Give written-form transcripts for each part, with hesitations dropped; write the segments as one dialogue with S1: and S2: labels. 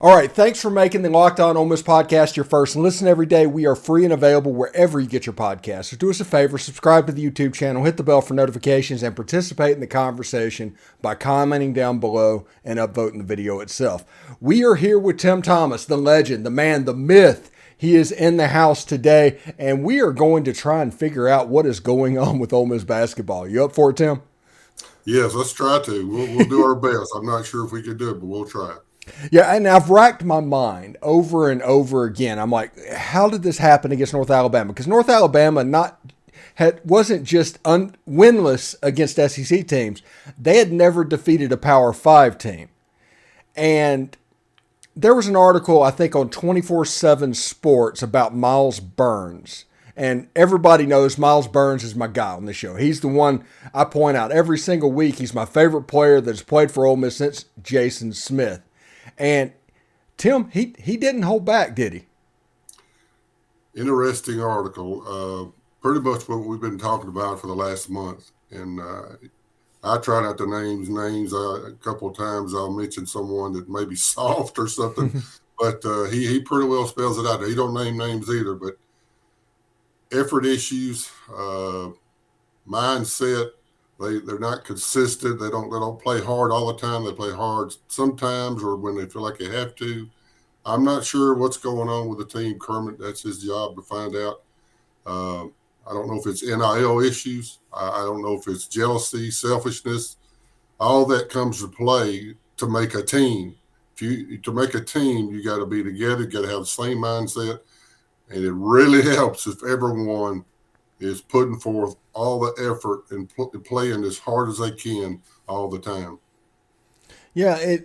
S1: All right, thanks for making the Locked On Ole Miss podcast your first listen every day. We are free and available wherever you get your podcasts. So do us a favor, subscribe to the YouTube channel, hit the bell for notifications, and participate in the conversation by commenting down below and upvoting the video itself. We are here with Tim Thomas, the legend, the man, the myth. He is in the house today, and we are going to try and figure out what is going on with Ole Miss basketball. You up for it, Tim?
S2: Yes, let's try to. We'll do our best. I'm not sure if we can do it, but we'll try it.
S1: Yeah, and I've racked my mind over and over again. I'm like, how did this happen against North Alabama? Because North Alabama wasn't just winless against SEC teams. They had never defeated a Power 5 team. And there was an article, I think, on 24/7 Sports about Myles Burns. And everybody knows Myles Burns is my guy on the show. He's the one I point out every single week. He's my favorite player that's played for Ole Miss since Jason Smith. And Tim, he didn't hold back, did he?
S2: Interesting article. Pretty much what we've been talking about for the last month. And I try not to name names. A couple of times I'll mention someone that may be soft or something. But he pretty well spells it out. He don't name names either. But effort issues, mindset. They're not consistent. They don't play hard all the time. They play hard sometimes or when they feel like they have to. I'm not sure what's going on with the team. Kermit, that's his job to find out. I don't know if it's NIL issues. I don't know if it's jealousy, selfishness. All that comes to play to make a team. To make a team, you got to be together. You got to have the same mindset. And it really helps if everyone is putting forth all the effort and playing as hard as they can all the time.
S1: Yeah,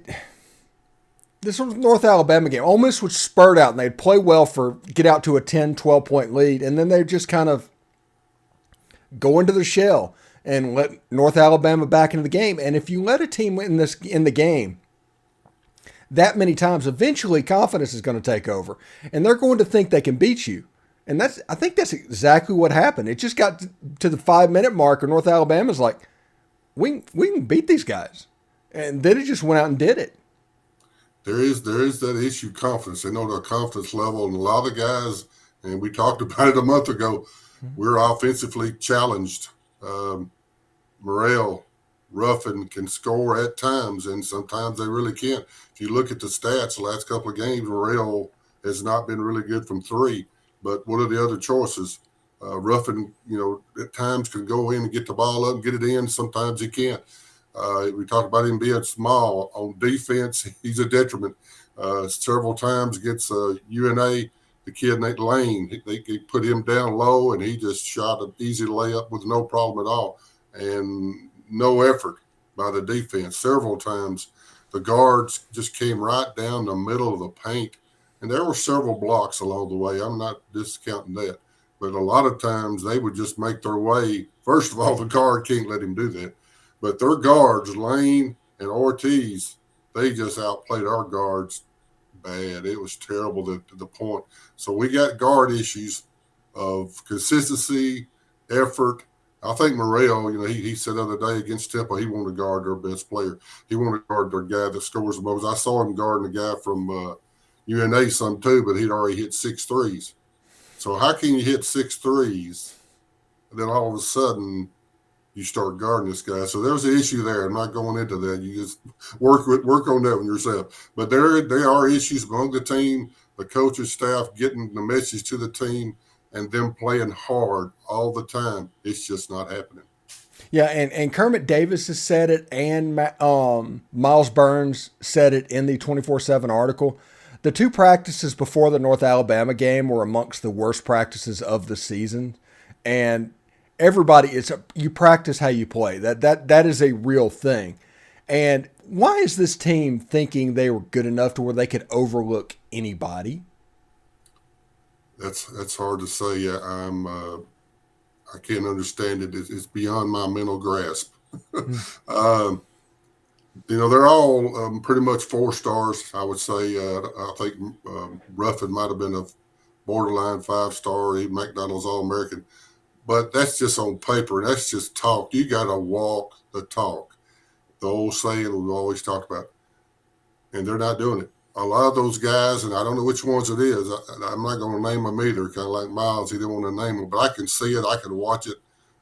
S1: this was North Alabama game. Ole Miss would spurt out and they'd play well get out to a 10, 12-point lead, and then they'd just kind of go into the shell and let North Alabama back into the game. And if you let a team in the game that many times, eventually confidence is going to take over, and they're going to think they can beat you. And I think that's exactly what happened. It just got to the 5-minute mark, and North Alabama's like, we can beat these guys. And then it just went out and did it.
S2: There is that issue of confidence. They know their confidence level, and a lot of guys, and we talked about it a month ago, we're offensively challenged. Morrell, Ruffin can score at times, and sometimes they really can't. If you look at the stats, the last couple of games, Morrell has not been really good from three. But what are the other choices? Ruffin, at times can go in and get the ball up and get it in. Sometimes he can't. We talked about him being small. On defense, he's a detriment. Several times against UNA, the kid Nate Lane, they put him down low, and he just shot an easy layup with no problem at all. And no effort by the defense. Several times, the guards just came right down the middle of the paint. And there were several blocks along the way. I'm not discounting that. But a lot of times they would just make their way. First of all, the guard can't let him do that. But their guards, Lane and Ortiz, they just outplayed our guards bad. It was terrible to the point. So we got guard issues of consistency, effort. I think Morrell, he said the other day against Temple, he wanted to guard their best player. He wanted to guard their guy that scores the most. I saw him guarding the guy from UNA some too, but he'd already hit 6 threes. So how can you hit 6 threes and then all of a sudden you start guarding this guy? So there's an issue there. I'm not going into that. You just work on that one yourself. But there are issues among the team, the coaching staff getting the message to the team and them playing hard all the time. It's just not happening.
S1: Yeah, and Kermit Davis has said it, and Myles Burns said it in the 24/7 article. The two practices before the North Alabama game were amongst the worst practices of the season. And everybody, you practice how you play. That is a real thing. And why is this team thinking they were good enough to where they could overlook anybody?
S2: That's hard to say. I can't understand it. It's beyond my mental grasp. They're all pretty much 4 stars, I would say. I think Ruffin might have been a borderline 5-star. McDonald's All-American. But that's just on paper. That's just talk. You got to walk the talk. The old saying we always talk about. And they're not doing it. a lot of those guys, and I don't know which ones it is. I'm not going to name them either. Kind of like Myles, he didn't want to name them, but I can see it. I can watch it.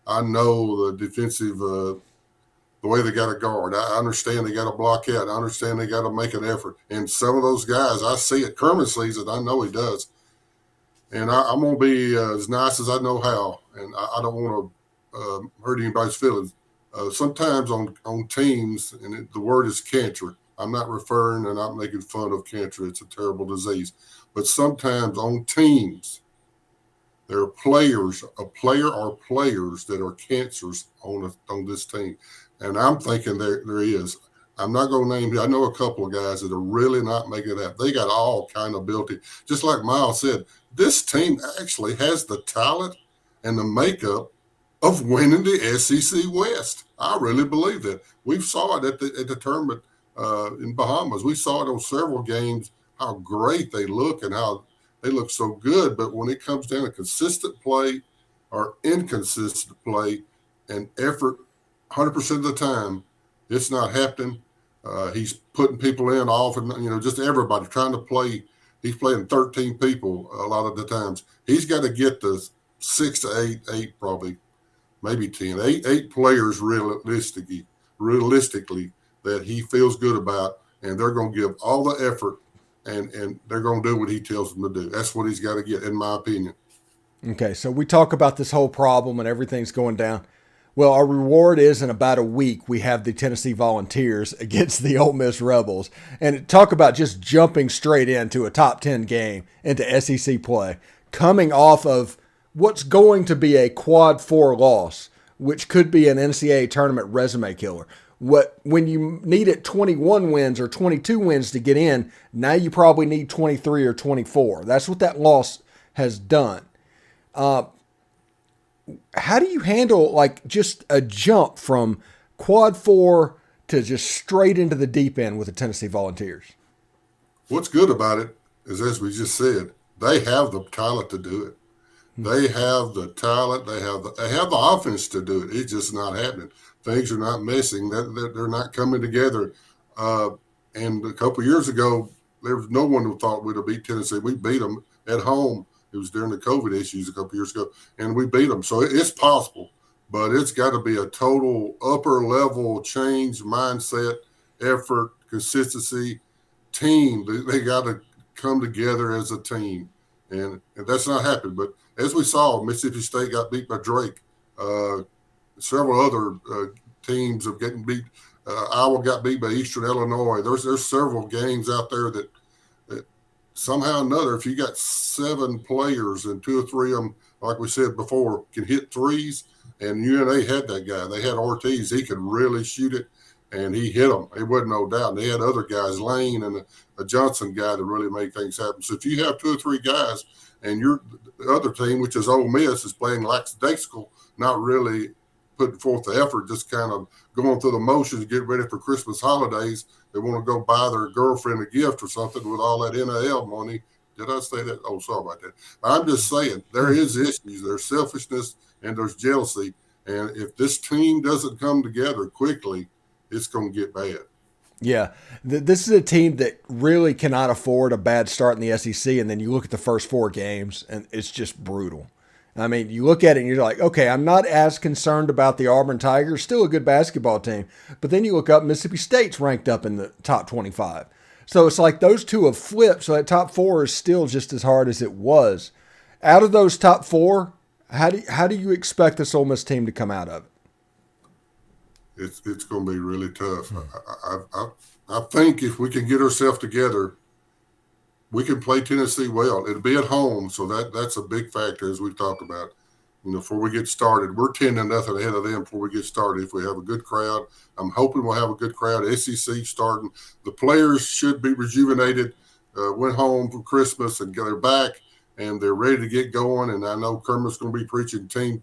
S2: I know the defensive, the way they got to guard. I understand they got to block out. I understand they got to make an effort. And some of those guys, I see it. Kermit sees it. I know he does. And I'm going to be as nice as I know how. And I don't want to hurt anybody's feelings. Sometimes on teams, and the word is cancer. I'm not referring and not making fun of cancer. It's a terrible disease. But sometimes on teams, there are players, a player or players that are cancers on this team. And I'm thinking there is. I'm not going to name. I know a couple of guys that are really not making it up. They got all kind of ability. Just like Myles said, this team actually has the talent and the makeup of winning the SEC West. I really believe that. We saw it at the tournament in Bahamas. We saw it on several games, how great they look and how they look so good. But when it comes down to consistent play or inconsistent play and effort, 100% of the time, it's not happening. He's putting people in off, and just everybody trying to play. He's playing 13 people a lot of the times. He's got to get the 6 to 8 probably, maybe 10, eight players realistically that he feels good about, and they're going to give all the effort, and they're going to do what he tells them to do. That's what he's got to get, in my opinion.
S1: Okay, so we talk about this whole problem and everything's going down. Well, our reward is in about a week, we have the Tennessee Volunteers against the Ole Miss Rebels. And talk about just jumping straight into a top 10 game into SEC play, coming off of what's going to be a quad 4 loss, which could be an NCAA tournament resume killer. When you needed 21 wins or 22 wins to get in, now you probably need 23 or 24. That's what that loss has done. How do you handle just a jump from quad 4 to just straight into the deep end with the Tennessee Volunteers?
S2: What's good about it is, as we just said, they have the talent to do it. They have the talent. They have the offense to do it. It's just not happening. Things are not messing. They're not coming together. And a couple of years ago, there was no one who thought we'd have beat Tennessee. We beat them at home. It was during the COVID issues a couple of years ago, and we beat them. So it's possible, but it's got to be a total upper level change, mindset, effort, consistency, team. They got to come together as a team, and that's not happening. But as we saw, Mississippi State got beat by Drake. Several other teams have gotten beat. Iowa got beat by Eastern Illinois. There's several games out there that somehow or another, if you got 7 players and 2 or 3 of them, like we said before, can hit threes, and UNA had that guy. They had Ortiz. He could really shoot it, and he hit them. It wasn't no doubt. And they had other guys, Lane and a Johnson guy, that really made things happen. So if you have 2 or 3 guys, and the other team, which is Ole Miss, is playing lackadaisical, not really putting forth the effort, just kind of going through the motions, get ready for Christmas holidays. They want to go buy their girlfriend a gift or something with all that NIL money. Did I say that? Oh, sorry about that. I'm just saying there is issues. There's selfishness and there's jealousy. And if this team doesn't come together quickly, it's going to get bad.
S1: Yeah, this is a team that really cannot afford a bad start in the SEC, and then you look at the first 4 games, and it's just brutal. I mean, you look at it and you're like, okay, I'm not as concerned about the Auburn Tigers, still a good basketball team. But then you look up, Mississippi State's ranked up in the top 25. So it's like those two have flipped, so that top 4 is still just as hard as it was. Out of those top 4, how do you expect this Ole Miss team to come out of it?
S2: It's going to be really tough. I think if we can get ourselves together, we can play Tennessee well. It'll be at home, so that's a big factor, as we've talked about. Before we get started, we're 10-0 ahead of them before we get started. If we have a good crowd, I'm hoping we'll have a good crowd. SEC starting, the players should be rejuvenated. Went home for Christmas and they're back and they're ready to get going. And I know Kermit's going to be preaching team,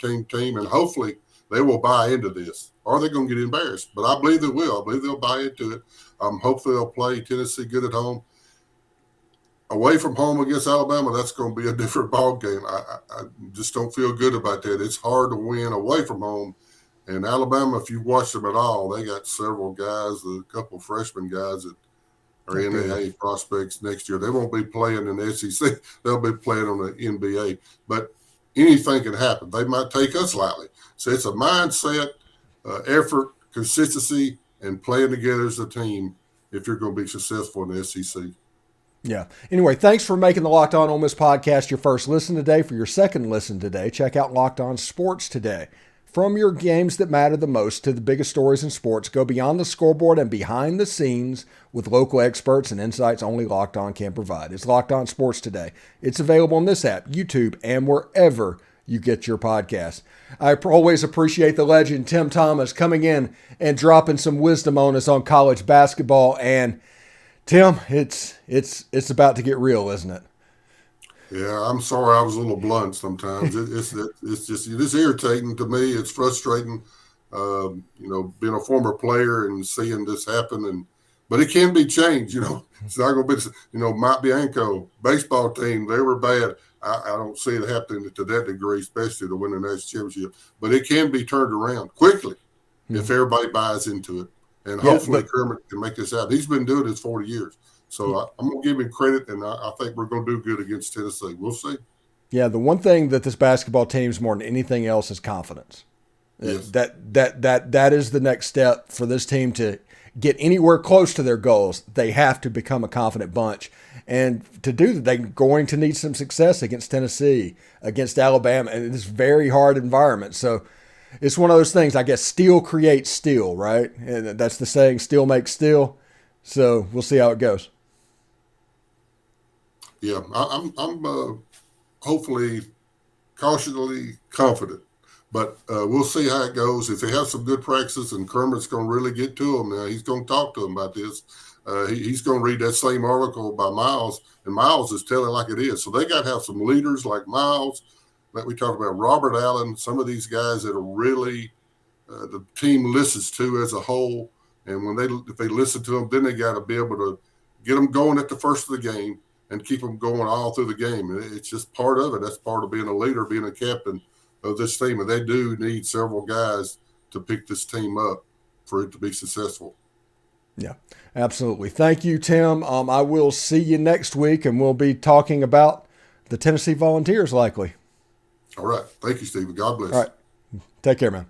S2: and hopefully they will buy into this. Or they're going to get embarrassed, but I believe they will. I believe they'll buy into it. Hopefully they'll play Tennessee good at home. Away from home against Alabama, that's going to be a different ball game. I just don't feel good about that. It's hard to win away from home. And Alabama, if you watch them at all, they got several guys, a couple of freshman guys that or NAIA prospects next year. They won't be playing in the SEC. They'll be playing on the NBA. But anything can happen. They might take us lightly. So it's a mindset, effort, consistency, and playing together as a team if you're going to be successful in the SEC.
S1: Yeah. Anyway, thanks for making the Locked On Ole Miss podcast your first listen today. For your second listen today, check out Locked On Sports Today. From your games that matter the most to the biggest stories in sports, go beyond the scoreboard and behind the scenes with local experts and insights only Locked On can provide. It's Locked On Sports Today. It's available on this app, YouTube, and wherever you get your podcasts. I always appreciate the legend Tim Thomas coming in and dropping some wisdom on us on college basketball. And Tim, it's about to get real, isn't it?
S2: Yeah, I'm sorry I was a little blunt sometimes. It's irritating to me. It's frustrating, being a former player and seeing this happen. But it can be changed, It's not going to be, Mike Bianco, baseball team, they were bad. I don't see it happening to that degree, especially to win the national championship. But it can be turned around quickly if everybody buys into it. And hopefully Kermit can make this out. He's been doing this 40 years. So I'm going to give him credit, and I think we're going to do good against Tennessee. We'll see. Yeah,
S1: the one thing that this basketball team's more than anything else is confidence.
S2: Yes.
S1: That is the next step for this team to get anywhere close to their goals. They have to become a confident bunch. And to do that, they're going to need some success against Tennessee, against Alabama, in this very hard environment. So it's one of those things, I guess, steel creates steel, right? And that's the saying, steel makes steel. So we'll see how it goes.
S2: Yeah, I'm hopefully cautiously confident, but we'll see how it goes. If they have some good practices and Kermit's going to really get to them now, he's going to talk to them about this. He's going to read that same article by Myles, and Myles is telling like it is. So they got to have some leaders like Myles, like we talked about, Robert Allen, some of these guys that are really the team listens to as a whole. And if they listen to them, then they got to be able to get them going at the first of the game and keep them going all through the game. And it's just part of it. That's part of being a leader, being a captain of this team. And they do need several guys to pick this team up for it to be successful.
S1: Yeah, absolutely. Thank you, Tim. I will see you next week, and we'll be talking about the Tennessee Volunteers likely.
S2: All right. Thank you, Stephen. God bless.
S1: All right. Take care, man.